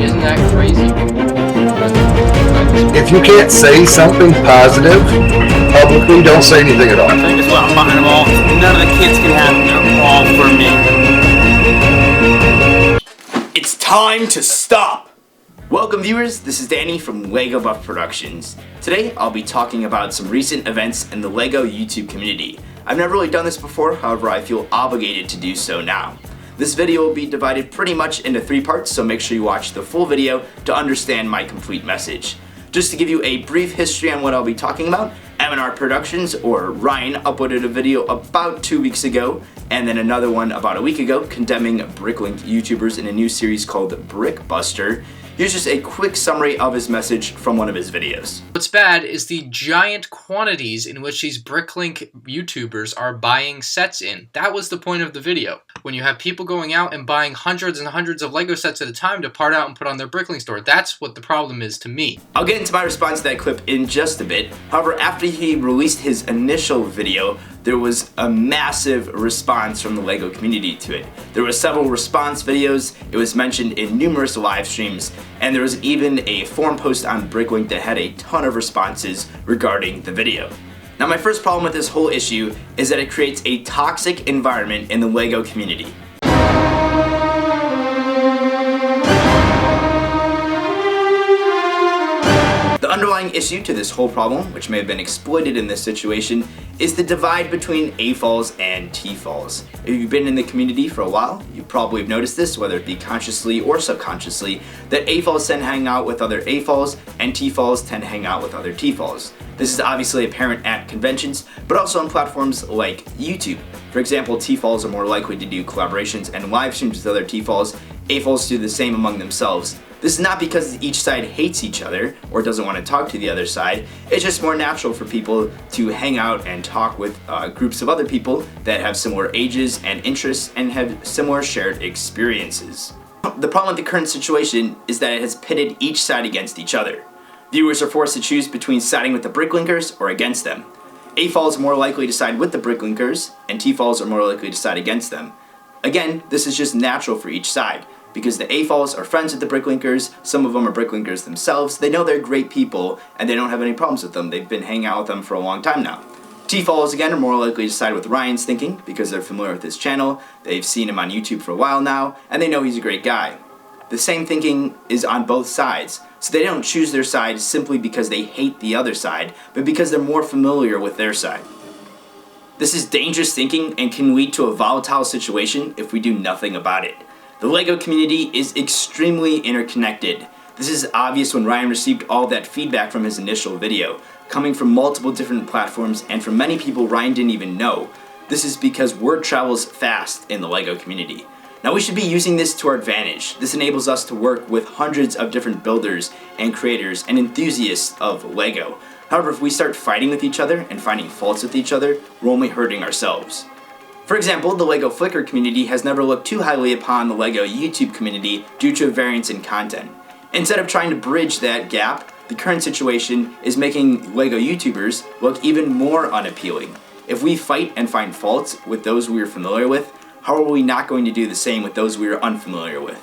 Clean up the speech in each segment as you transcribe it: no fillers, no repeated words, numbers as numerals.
Isn't that crazy? If you can't say something positive publicly, don't say anything at all. That's why I'm buying them all. None of the kids can have them. They're all for me. It's time to stop. Welcome viewers, this is Danny from LEGO Buff Productions. Today I'll be talking about some recent events in the LEGO YouTube community. I've never really done this before, however I feel obligated to do so now. This video will be divided pretty much into 3 parts, so make sure you watch the full video to understand my complete message. Just to give you a brief history on what I'll be talking about, M&R Productions, or Ryan, uploaded a video about 2 weeks ago, and then another one about a week ago, condemning Bricklink YouTubers in a new series called Brickbuster. Here's just a quick summary of his message from one of his videos. What's bad is the giant quantities in which these Bricklink YouTubers are buying sets in. That was the point of the video. When you have people going out and buying hundreds and hundreds of LEGO sets at a time to part out and put on their Bricklink store, that's what the problem is to me. I'll get into my response to that clip in just a bit. However, after he released his initial video, there was a massive response from the LEGO community to it. There were several response videos, it was mentioned in numerous live streams, and there was even a forum post on Bricklink that had a ton of responses regarding the video. Now my first problem with this whole issue is that it creates a toxic environment in the LEGO community. The underlying issue to this whole problem, which may have been exploited in this situation, is the divide between AFOLs and TFOLs. If you've been in the community for a while, you probably have noticed this, whether it be consciously or subconsciously, that AFOLs tend to hang out with other AFOLs and TFOLs tend to hang out with other TFOLs. This is obviously apparent at conventions, but also on platforms like YouTube. For example, TFOLs are more likely to do collaborations and live streams with other TFOLs. AFOLs do the same among themselves. This is not because each side hates each other or doesn't want to talk to the other side. It's just more natural for people to hang out and talk with groups of other people that have similar ages and interests and have similar shared experiences. The problem with the current situation is that it has pitted each side against each other. Viewers are forced to choose between siding with the Bricklinkers or against them. AFOLs are more likely to side with the Bricklinkers, and TFOLs are more likely to side against them. Again, this is just natural for each side, because the AFOLs are friends with the Bricklinkers, some of them are Bricklinkers themselves, they know they're great people, and they don't have any problems with them, they've been hanging out with them for a long time now. TFOLs, again, are more likely to side with Ryan's thinking, because they're familiar with his channel, they've seen him on YouTube for a while now, and they know he's a great guy. The same thinking is on both sides, so they don't choose their side simply because they hate the other side, but because they're more familiar with their side. This is dangerous thinking and can lead to a volatile situation if we do nothing about it. The LEGO community is extremely interconnected. This is obvious when Ryan received all that feedback from his initial video, coming from multiple different platforms and from many people Ryan didn't even know. This is because word travels fast in the LEGO community. Now we should be using this to our advantage. This enables us to work with hundreds of different builders and creators and enthusiasts of LEGO. However, if we start fighting with each other and finding faults with each other, we're only hurting ourselves. For example, the LEGO Flickr community has never looked too highly upon the LEGO YouTube community due to a variance in content. Instead of trying to bridge that gap, the current situation is making LEGO YouTubers look even more unappealing. If we fight and find faults with those we are familiar with, how are we not going to do the same with those we are unfamiliar with?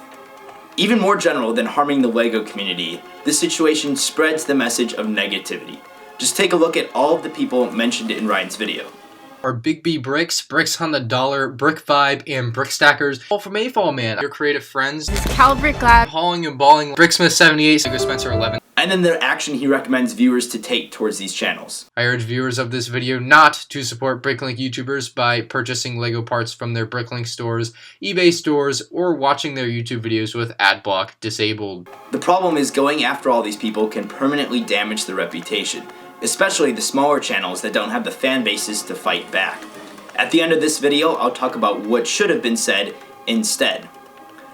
Even more general than harming the LEGO community, this situation spreads the message of negativity. Just take a look at all of the people mentioned in Ryan's video. Are Big B Bricks, Bricks on the Dollar, Brick Vibe, and Brick Stackers, all from AFOL Man. Your creative friends, Calbrick Lab, hauling and balling, Bricksmith78, LEGO Spencer 11. And then the action he recommends viewers to take towards these channels. I urge viewers of this video not to support Bricklink YouTubers by purchasing LEGO parts from their Bricklink stores, eBay stores, or watching their YouTube videos with ad block disabled. The problem is going after all these people can permanently damage their reputation, especially the smaller channels that don't have the fan bases to fight back. At the end of this video, I'll talk about what should have been said instead.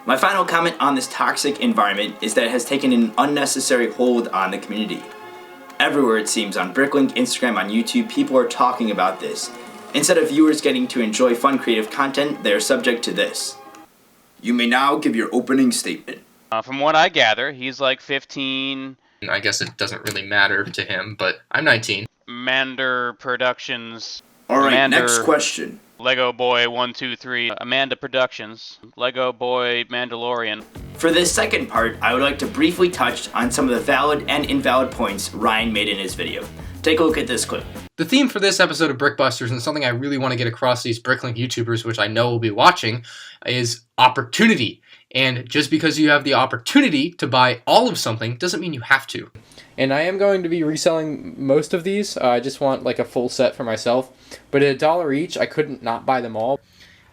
My final comment on this toxic environment is that it has taken an unnecessary hold on the community. Everywhere it seems, on Bricklink, Instagram, on YouTube, people are talking about this. Instead of viewers getting to enjoy fun creative content, they are subject to this. You may now give your opening statement. From what I gather, he's like 15. I guess it doesn't really matter to him, but I'm 19. Mander Productions. Alright, next question. Lego Boy 123. Amanda Productions. Lego Boy Mandalorian. For this second part, I would like to briefly touch on some of the valid and invalid points Ryan made in his video. Take a look at this clip. The theme for this episode of Brickbusters, and something I really want to get across to these Bricklink YouTubers, which I know will be watching, is opportunity. And just because you have the opportunity to buy all of something doesn't mean you have to. And I am going to be reselling most of these. I just want like a full set for myself. But at $1 each, I couldn't not buy them all.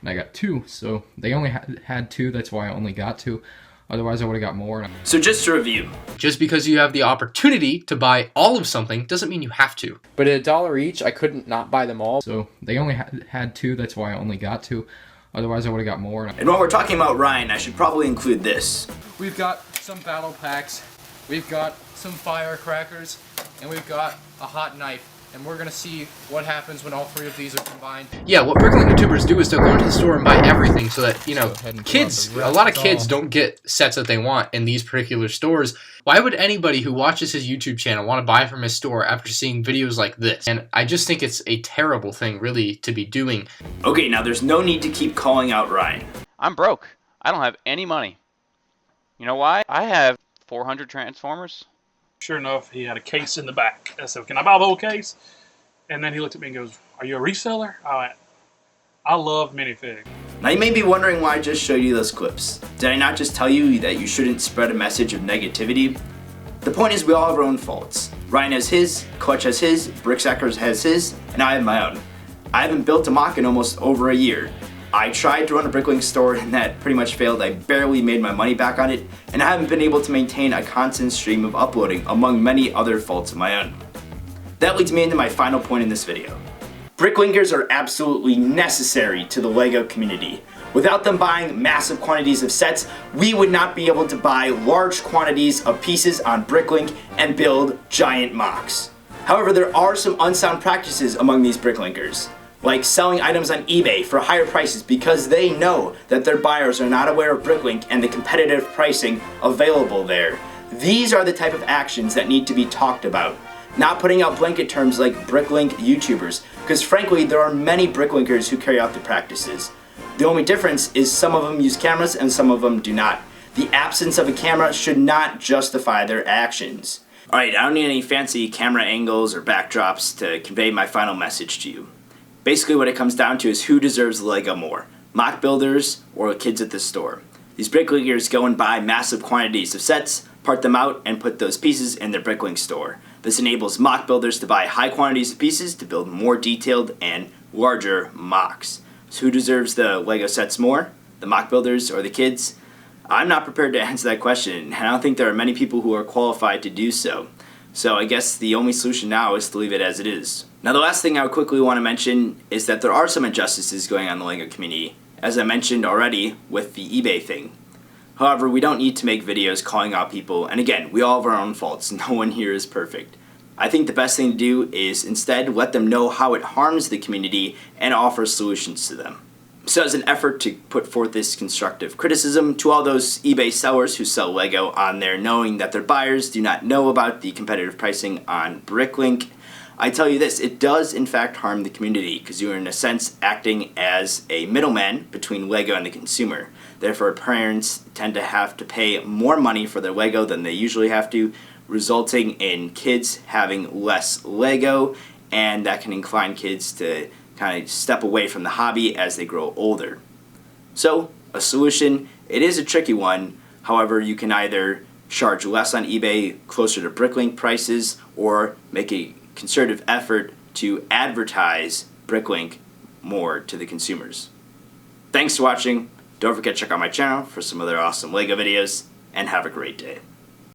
And I got 2, so they only had 2, that's why I only got 2. Otherwise, I would have got more. So just to review. Just because you have the opportunity to buy all of something doesn't mean you have to. But at $1 each, I couldn't not buy them all. So they only had 2, that's why I only got 2. Otherwise, I would have got more. And while we're talking about Ryan, I should probably include this. We've got some battle packs, we've got some firecrackers, and we've got a hot knife. And we're gonna see what happens when all 3 of these are combined. Yeah, what Bricklink YouTubers do is they'll go into the store and buy everything so that, you know, kids, a lot of kids don't get sets that they want in these particular stores. Why would anybody who watches his YouTube channel want to buy from his store after seeing videos like this? And I just think it's a terrible thing, really, to be doing. Okay, now there's no need to keep calling out Ryan. I'm broke. I don't have any money. You know why? I have 400 Transformers. Sure enough, he had a case in the back. I said, "Can I buy the whole case?" And then he looked at me and goes, "Are you a reseller?" I went, "I love minifigs." Now you may be wondering why I just showed you those clips. Did I not just tell you that you shouldn't spread a message of negativity? The point is we all have our own faults. Ryan has his, Clutch has his, Bricksackers has his, and I have my own. I haven't built a mock in almost over a year. I tried to run a Bricklink store and that pretty much failed. I barely made my money back on it, and I haven't been able to maintain a constant stream of uploading, among many other faults of my own. That leads me into my final point in this video. Bricklinkers are absolutely necessary to the LEGO community. Without them buying massive quantities of sets, we would not be able to buy large quantities of pieces on Bricklink and build giant mocks. However, there are some unsound practices among these Bricklinkers, like selling items on eBay for higher prices because they know that their buyers are not aware of Bricklink and the competitive pricing available there. These are the type of actions that need to be talked about, not putting out blanket terms like Bricklink YouTubers, because frankly there are many Bricklinkers who carry out the practices. The only difference is some of them use cameras and some of them do not. The absence of a camera should not justify their actions. Alright, I don't need any fancy camera angles or backdrops to convey my final message to you. Basically what it comes down to is who deserves LEGO more, mock builders or the kids at the store. These Bricklinkers go and buy massive quantities of sets, part them out, and put those pieces in their Bricklink store. This enables mock builders to buy high quantities of pieces to build more detailed and larger mocks. So who deserves the LEGO sets more? The mock builders or the kids? I'm not prepared to answer that question, and I don't think there are many people who are qualified to do so. So I guess the only solution now is to leave it as it is. Now the last thing I would quickly want to mention is that there are some injustices going on in the LEGO community, as I mentioned already with the eBay thing. However, we don't need to make videos calling out people, and again, we all have our own faults, no one here is perfect. I think the best thing to do is instead let them know how it harms the community and offer solutions to them. So as an effort to put forth this constructive criticism to all those eBay sellers who sell LEGO on there knowing that their buyers do not know about the competitive pricing on Bricklink, I tell you this, it does in fact harm the community because you are in a sense acting as a middleman between LEGO and the consumer. Therefore parents tend to have to pay more money for their LEGO than they usually have to, resulting in kids having less LEGO, and that can incline kids to kind of step away from the hobby as they grow older. So, a solution, it is a tricky one, however you can either charge less on eBay closer to Bricklink prices or make a concerted effort to advertise Bricklink more to the consumers. Thanks for watching, don't forget to check out my channel for some other awesome LEGO videos, and have a great day.